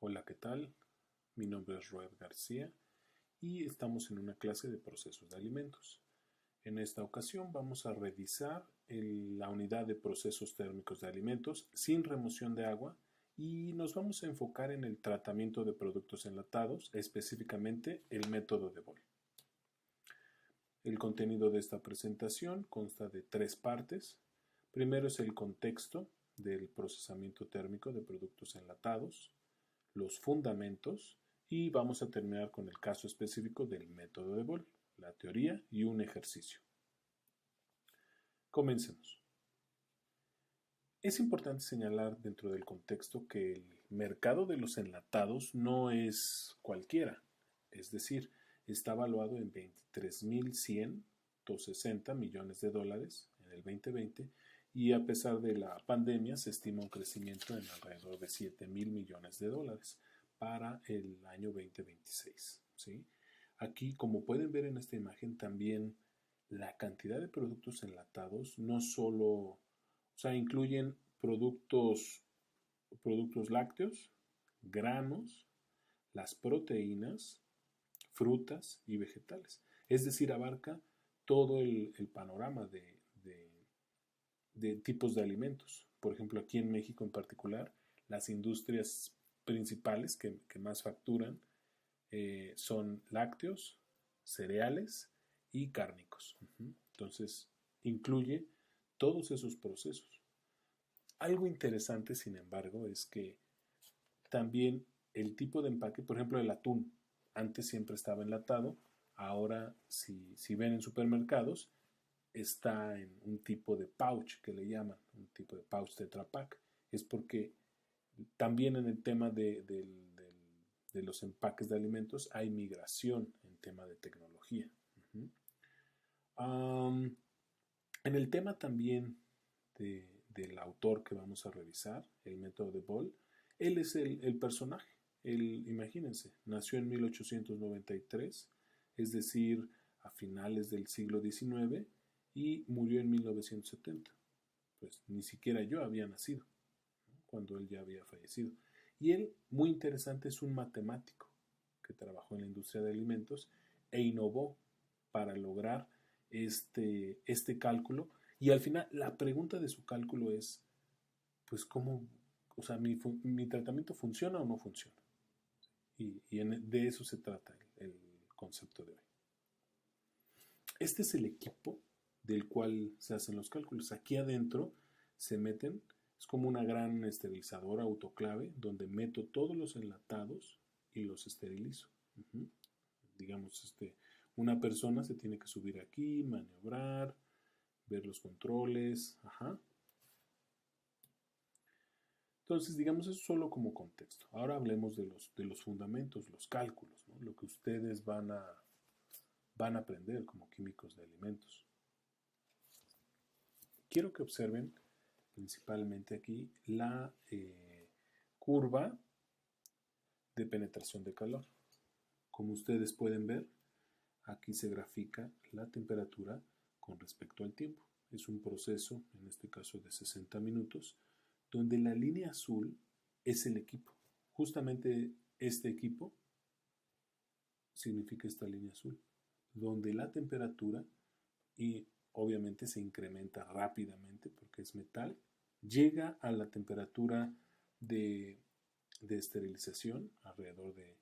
Hola, ¿qué tal? Mi nombre es Roed García y estamos en una clase de procesos de alimentos. En esta ocasión vamos a revisar la unidad de procesos térmicos de alimentos sin remoción de agua y nos vamos a enfocar en el tratamiento de productos enlatados, específicamente el método de Boll. El contenido de esta presentación consta de 3 partes. Primero es el contexto del procesamiento térmico de productos enlatados, los fundamentos y vamos a terminar con el caso específico del método de Boll, la teoría y un ejercicio. Comencemos. Es importante señalar dentro del contexto que el mercado de los enlatados no es cualquiera, es decir, está valuado en 23.160 millones de dólares en el 2020 y a pesar de la pandemia se estima un crecimiento en alrededor de 7.000 millones de dólares para el año 2026. ¿Sí? Aquí, como pueden ver en esta imagen, también la cantidad de productos enlatados no solo, incluyen productos lácteos, granos, las proteínas, frutas y vegetales. Es decir, abarca todo el panorama de tipos de alimentos. Por ejemplo, aquí en México en particular, las industrias principales que más facturan son lácteos, cereales y cárnicos. Entonces, incluye todos esos procesos. Algo interesante, sin embargo, es que también el tipo de empaque, por ejemplo, el atún, antes siempre estaba enlatado, ahora si ven en supermercados, está en un tipo de pouch que le llaman, un tipo de pouch Tetra Pak. Es porque también en el tema de los empaques de alimentos hay migración en tema de tecnología. En el tema también del autor que vamos a revisar, el método de Boll, él es el personaje. Él, imagínense, nació en 1893, es decir, a finales del siglo XIX, y murió en 1970. Pues ni siquiera yo había nacido, ¿no? Cuando él ya había fallecido. Y él, muy interesante, es un matemático que trabajó en la industria de alimentos e innovó para lograr este cálculo. Y al final, la pregunta de su cálculo es, pues, ¿cómo, mi tratamiento funciona o no funciona? De eso se trata el concepto de hoy. Este es el equipo del cual se hacen los cálculos. Aquí adentro se meten, es como una gran esterilizadora autoclave donde meto todos los enlatados y los esterilizo. Digamos, una persona se tiene que subir aquí, maniobrar, ver los controles. Entonces, digamos, eso solo como contexto. Ahora hablemos de los fundamentos, los cálculos, ¿no? Lo que ustedes van a aprender como químicos de alimentos. Quiero que observen principalmente aquí la curva de penetración de calor. Como ustedes pueden ver, aquí se grafica la temperatura con respecto al tiempo. Es un proceso, en este caso de 60 minutos, donde la línea azul es el equipo. Justamente este equipo significa esta línea azul, donde la temperatura, y obviamente se incrementa rápidamente porque es metal, llega a la temperatura de esterilización alrededor de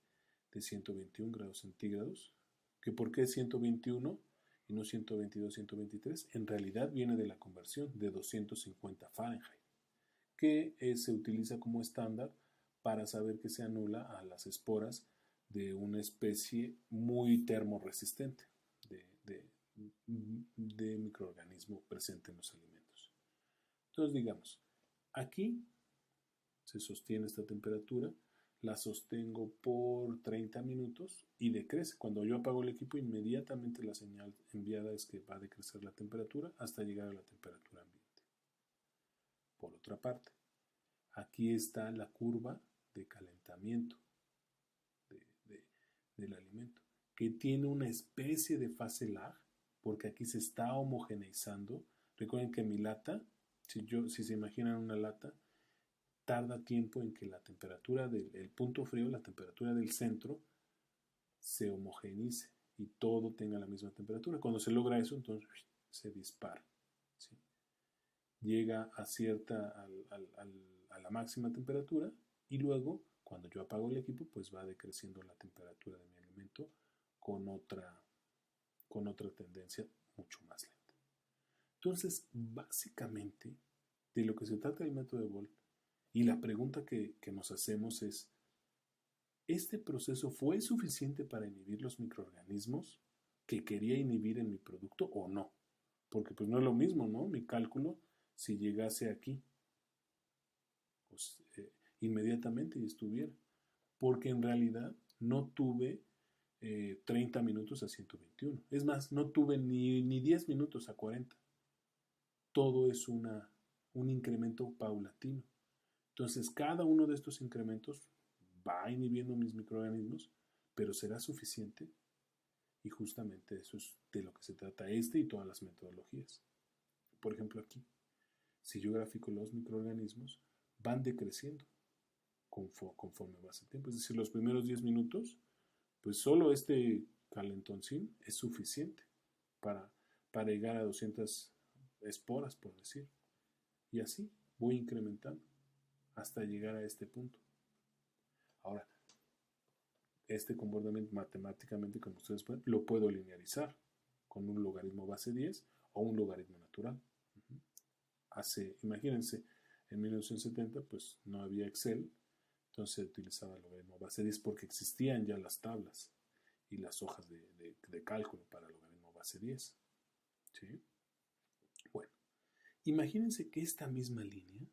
121 grados centígrados. ¿Que por qué 121 y no 122, 123? En realidad viene de la conversión de 250 Fahrenheit, que se utiliza como estándar para saber que se anula a las esporas de una especie muy termorresistente de microorganismo presente en los alimentos. Entonces, digamos, aquí se sostiene esta temperatura, la sostengo por 30 minutos y decrece. Cuando yo apago el equipo, inmediatamente la señal enviada es que va a decrecer la temperatura hasta llegar a la temperatura ambiente. Por otra parte, aquí está la curva de calentamiento del alimento, que tiene una especie de fase lag, porque aquí se está homogeneizando. Recuerden que mi lata, si se imaginan una lata, tarda tiempo en que la temperatura del punto frío, la temperatura del centro, se homogenice y todo tenga la misma temperatura. Cuando se logra eso, entonces se dispara. ¿Sí? Llega a la máxima temperatura y luego, cuando yo apago el equipo, pues va decreciendo la temperatura de mi alimento con otra tendencia mucho más lenta. Entonces, básicamente, de lo que se trata el método de Boll, y la pregunta que nos hacemos es, ¿este proceso fue suficiente para inhibir los microorganismos que quería inhibir en mi producto o no? Porque pues no es lo mismo, ¿no? Mi cálculo, si llegase aquí, pues inmediatamente y estuviera. Porque en realidad no tuve 30 minutos a 121. Es más, no tuve ni 10 minutos a 40. Todo es un incremento paulatino. Entonces, cada uno de estos incrementos va inhibiendo mis microorganismos, pero ¿será suficiente? Y justamente eso es de lo que se trata y todas las metodologías. Por ejemplo, aquí, si yo grafico los microorganismos, van decreciendo conforme pasa el tiempo. Es decir, los primeros 10 minutos, pues solo este calentoncín es suficiente para llegar a 200 esporas, por decir. Y así voy incrementando hasta llegar a este punto. Ahora, este comportamiento matemáticamente, como ustedes pueden, lo puedo linearizar con un logaritmo base 10 o un logaritmo natural. Imagínense, en 1970 pues no había Excel, entonces se utilizaba el logaritmo base 10 porque existían ya las tablas y las hojas de cálculo para el logaritmo base 10. ¿Sí? Bueno, imagínense que esta misma línea,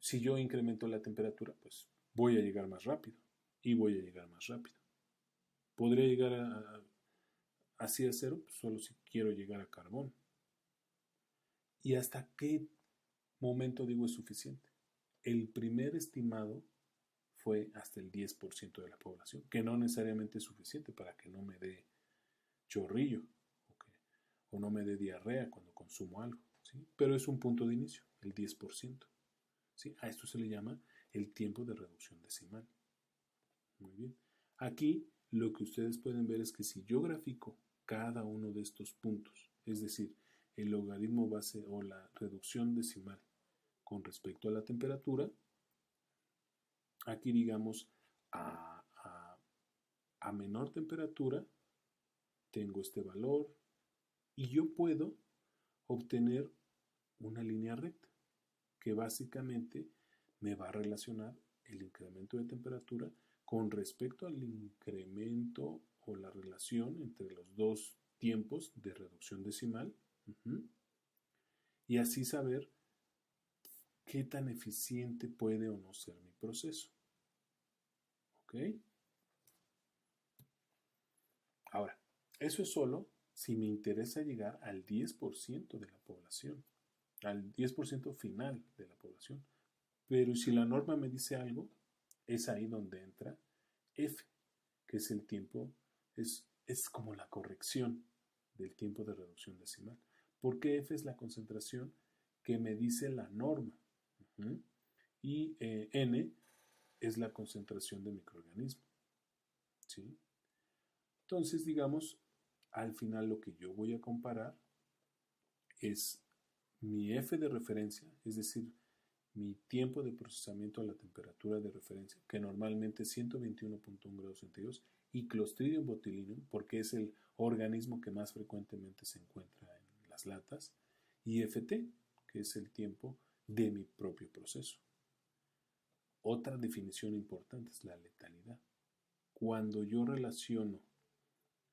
si yo incremento la temperatura, pues voy a llegar más rápido y voy a llegar más rápido. ¿Podría llegar así a cero? Pues solo si quiero llegar a carbón. ¿Y hasta qué momento digo es suficiente? El primer estimado fue hasta el 10% de la población, que no necesariamente es suficiente para que no me dé chorrillo o no me dé diarrea cuando consumo algo, ¿sí? Pero es un punto de inicio, el 10%. ¿Sí? A esto se le llama el tiempo de reducción decimal. Muy bien. Aquí lo que ustedes pueden ver es que si yo grafico cada uno de estos puntos, es decir, el logaritmo base o la reducción decimal con respecto a la temperatura, aquí digamos a menor temperatura tengo este valor y yo puedo obtener una línea recta que básicamente me va a relacionar el incremento de temperatura con respecto al incremento o la relación entre los dos tiempos de reducción decimal y así saber qué tan eficiente puede o no ser mi proceso. ¿Ok? Ahora, eso es solo si me interesa llegar al 10% de la población, al 10% final de la población. Pero si la norma me dice algo, es ahí donde entra F, que es el tiempo, es como la corrección del tiempo de reducción decimal. Porque F es la concentración que me dice la norma. Y N es la concentración de microorganismo. ¿Sí? Entonces, digamos, al final lo que yo voy a comparar es mi F de referencia, es decir, mi tiempo de procesamiento a la temperatura de referencia, que normalmente es 121.1 grados centígrados, y Clostridium botulinum, porque es el organismo que más frecuentemente se encuentra en las latas, y FT, que es el tiempo de mi propio proceso. Otra definición importante es la letalidad. Cuando yo relaciono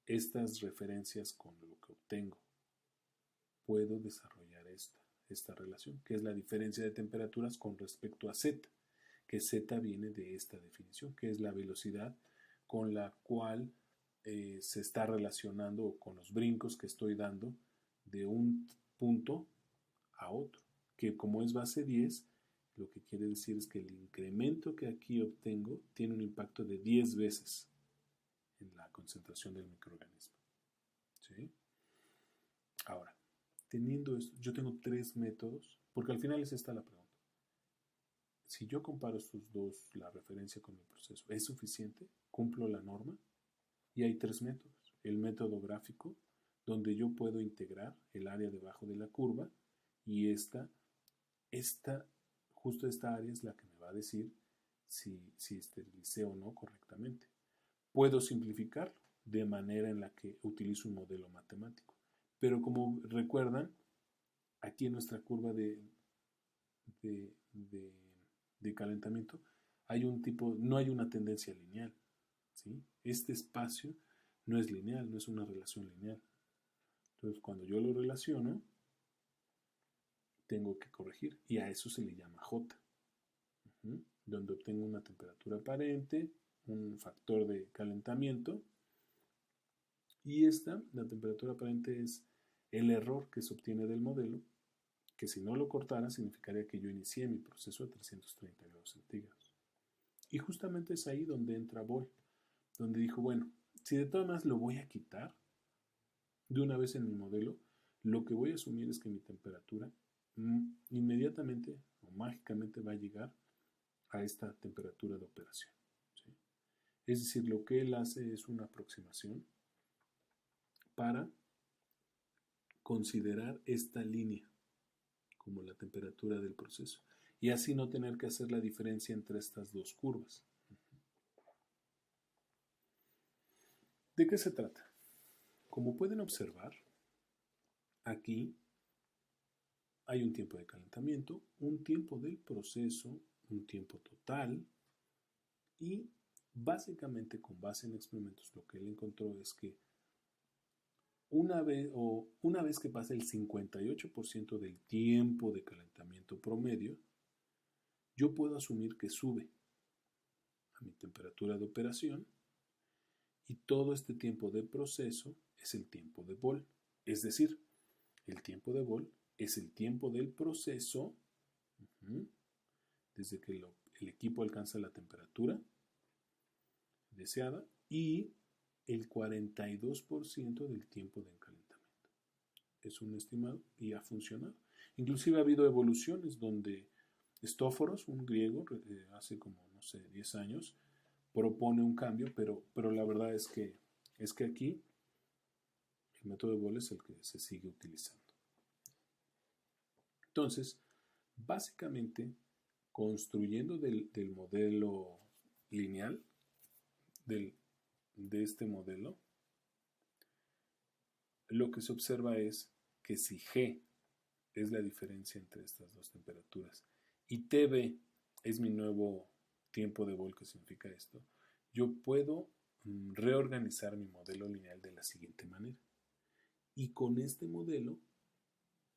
estas referencias con lo que obtengo, puedo desarrollar esta relación, que es la diferencia de temperaturas con respecto a Z, que Z viene de esta definición, que es la velocidad con la cual se está relacionando o con los brincos que estoy dando de un punto a otro, que como es base 10, lo que quiere decir es que el incremento que aquí obtengo tiene un impacto de 10 veces en la concentración del microorganismo. ¿Sí? Ahora, teniendo esto, yo tengo tres métodos, porque al final es esta la pregunta. si yo comparo estos dos, la referencia con mi proceso, ¿es suficiente? ¿Cumplo la norma? Y hay tres métodos. El método gráfico, donde yo puedo integrar el área debajo de la curva y justo esta área es la que me va a decir si esterilicé o no correctamente. Puedo simplificarlo de manera en la que utilizo un modelo matemático. Pero como recuerdan, aquí en nuestra curva de calentamiento no hay una tendencia lineal. ¿Sí? Este espacio no es lineal, no es una relación lineal. Entonces, cuando yo lo relaciono, tengo que corregir y a eso se le llama J, donde obtengo una temperatura aparente, un factor de calentamiento y la temperatura aparente es el error que se obtiene del modelo, que si no lo cortara significaría que yo inicié mi proceso a 330 grados centígrados. Y justamente es ahí donde entra Boll, donde dijo, bueno, si de todas maneras lo voy a quitar de una vez en mi modelo, lo que voy a asumir es que mi temperatura inmediatamente o mágicamente va a llegar a esta temperatura de operación. ¿Sí? Es decir, lo que él hace es una aproximación para considerar esta línea como la temperatura del proceso y así no tener que hacer la diferencia entre estas dos curvas. ¿De qué se trata? Como pueden observar, aquí hay un tiempo de calentamiento, un tiempo del proceso, un tiempo total y básicamente con base en experimentos lo que él encontró es que una vez que pasa el 58% del tiempo de calentamiento promedio, yo puedo asumir que sube a mi temperatura de operación y todo este tiempo de proceso es el tiempo de Boll. Es decir, el tiempo de Boll es el tiempo del proceso desde que el equipo alcanza la temperatura deseada y el 42% del tiempo de encalentamiento. Es un estimado y ha funcionado. Inclusive ha habido evoluciones donde Estóforos, un griego, hace como, no sé, 10 años, propone un cambio, pero la verdad es que aquí el método de Boll es el que se sigue utilizando. Entonces, básicamente, construyendo del modelo lineal, de este modelo, lo que se observa es que si G es la diferencia entre estas dos temperaturas y TB es mi nuevo tiempo de Boll, que significa esto, yo puedo reorganizar mi modelo lineal de la siguiente manera. Y con este modelo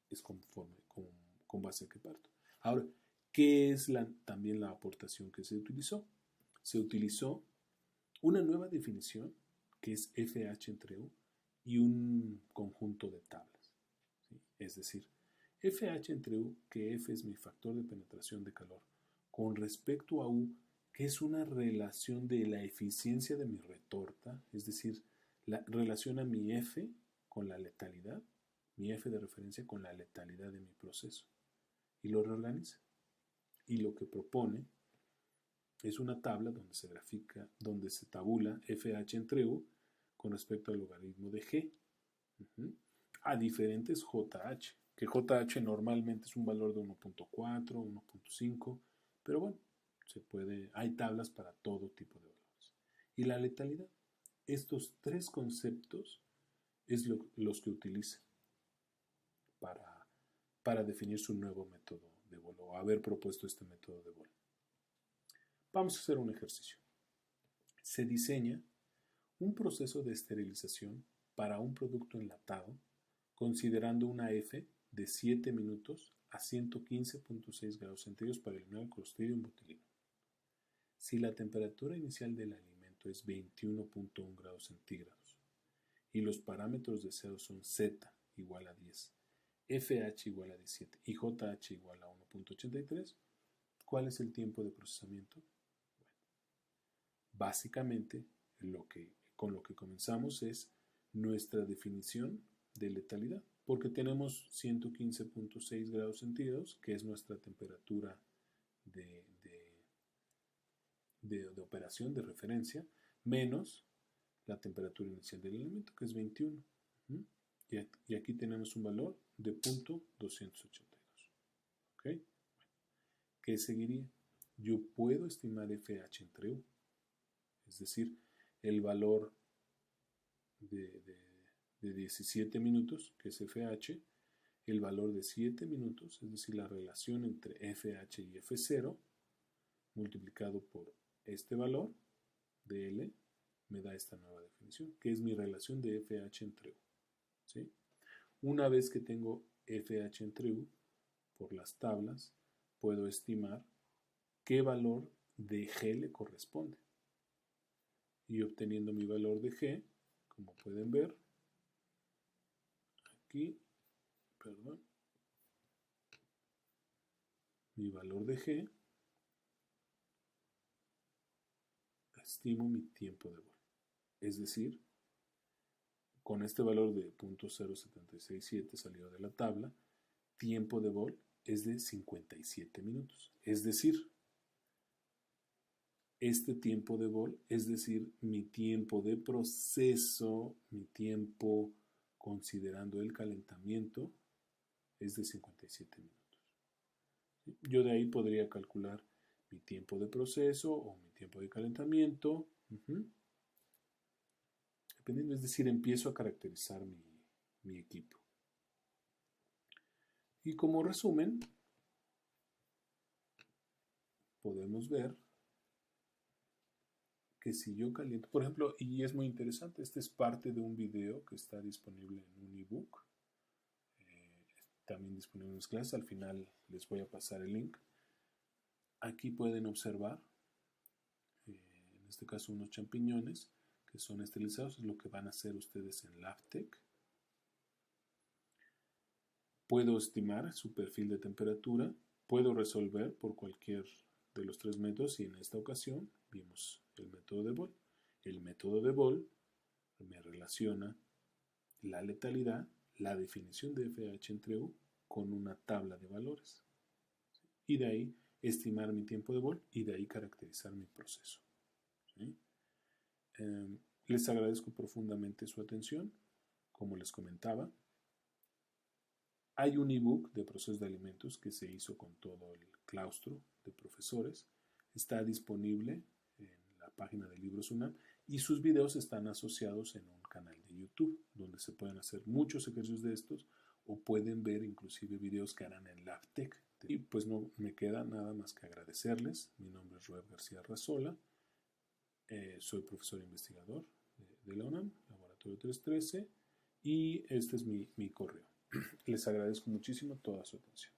es con base a que parto. Ahora, ¿qué es también la aportación que se utilizó? Se utilizó una nueva definición que es FH entre U y un conjunto de tablas. ¿Sí? Es decir, FH entre U, que F es mi factor de penetración de calor, con respecto a U, que es una relación de la eficiencia de mi retorta, es decir, relaciona mi F con la letalidad, mi F de referencia con la letalidad de mi proceso, y lo reorganiza. Y lo que propone es una tabla donde se tabula FH entre U con respecto al logaritmo de G, a diferentes JH, que JH normalmente es un valor de 1.4, 1.5, pero bueno, hay tablas para todo tipo de valores. Y la letalidad, estos tres conceptos es los que utiliza para definir su nuevo método de Boll, o haber propuesto este método de Boll. Vamos a hacer un ejercicio. Se diseña un proceso de esterilización para un producto enlatado considerando una F de 7 minutos a 115.6 grados centígrados para eliminar el Clostridium botulinum. Si la temperatura inicial del alimento es 21.1 grados centígrados y los parámetros deseados son Z igual a 10, FH igual a 17 y JH igual a 1.83, ¿cuál es el tiempo de procesamiento? Bueno, básicamente con lo que comenzamos es nuestra definición de letalidad, porque tenemos 115.6 grados centígrados, que es nuestra temperatura de de operación, de referencia, menos la temperatura inicial del elemento, que es 21. Y aquí tenemos un valor de 0.282. ¿Ok? ¿Qué seguiría? Yo puedo estimar FH entre U, es decir, el valor de 17 minutos, que es FH, el valor de 7 minutos, es decir, la relación entre FH y F0, multiplicado por este valor de L, me da esta nueva definición, que es mi relación de FH entre U. ¿Sí? Una vez que tengo FH entre U, por las tablas, puedo estimar qué valor de G le corresponde. Y obteniendo mi valor de G, como pueden ver, aquí, perdón, mi valor de G, estimo mi tiempo de Bol. Es decir, con este valor de 0.0767 salido de la tabla, tiempo de Bol es de 57 minutos. Es decir, este tiempo de Bol, es decir, mi tiempo de proceso, mi tiempo considerando el calentamiento, es de 57 minutos. Yo de ahí podría calcular mi tiempo de proceso o mi tiempo de calentamiento. Dependiendo, es decir, empiezo a caracterizar mi equipo. Y como resumen, podemos ver que si yo caliento, por ejemplo, y es muy interesante, este es parte de un video que está disponible en un ebook, también disponible en las clases, al final les voy a pasar el link. Aquí pueden observar, en este caso unos champiñones que son esterilizados, es lo que van a hacer ustedes en LabTech. Puedo estimar su perfil de temperatura, puedo resolver por cualquier de los 3 métodos y en esta ocasión vimos el método de Bol. El método de Bol me relaciona la letalidad, la definición de FH entre U con una tabla de valores. Y de ahí estimar mi tiempo de Bol y de ahí caracterizar mi proceso. ¿Sí? Les agradezco profundamente su atención. Como les comentaba, hay un ebook de procesos de alimentos que se hizo con todo el claustro de profesores. Está disponible en la página de Libros UNAM y sus videos están asociados en un canal de YouTube donde se pueden hacer muchos ejercicios de estos o pueden ver inclusive videos que harán en LabTech. Y pues no me queda nada más que agradecerles. Mi nombre es Roeb García Razola. Soy profesor investigador de la UNAM, Laboratorio 313, y este es mi correo. Les agradezco muchísimo toda su atención.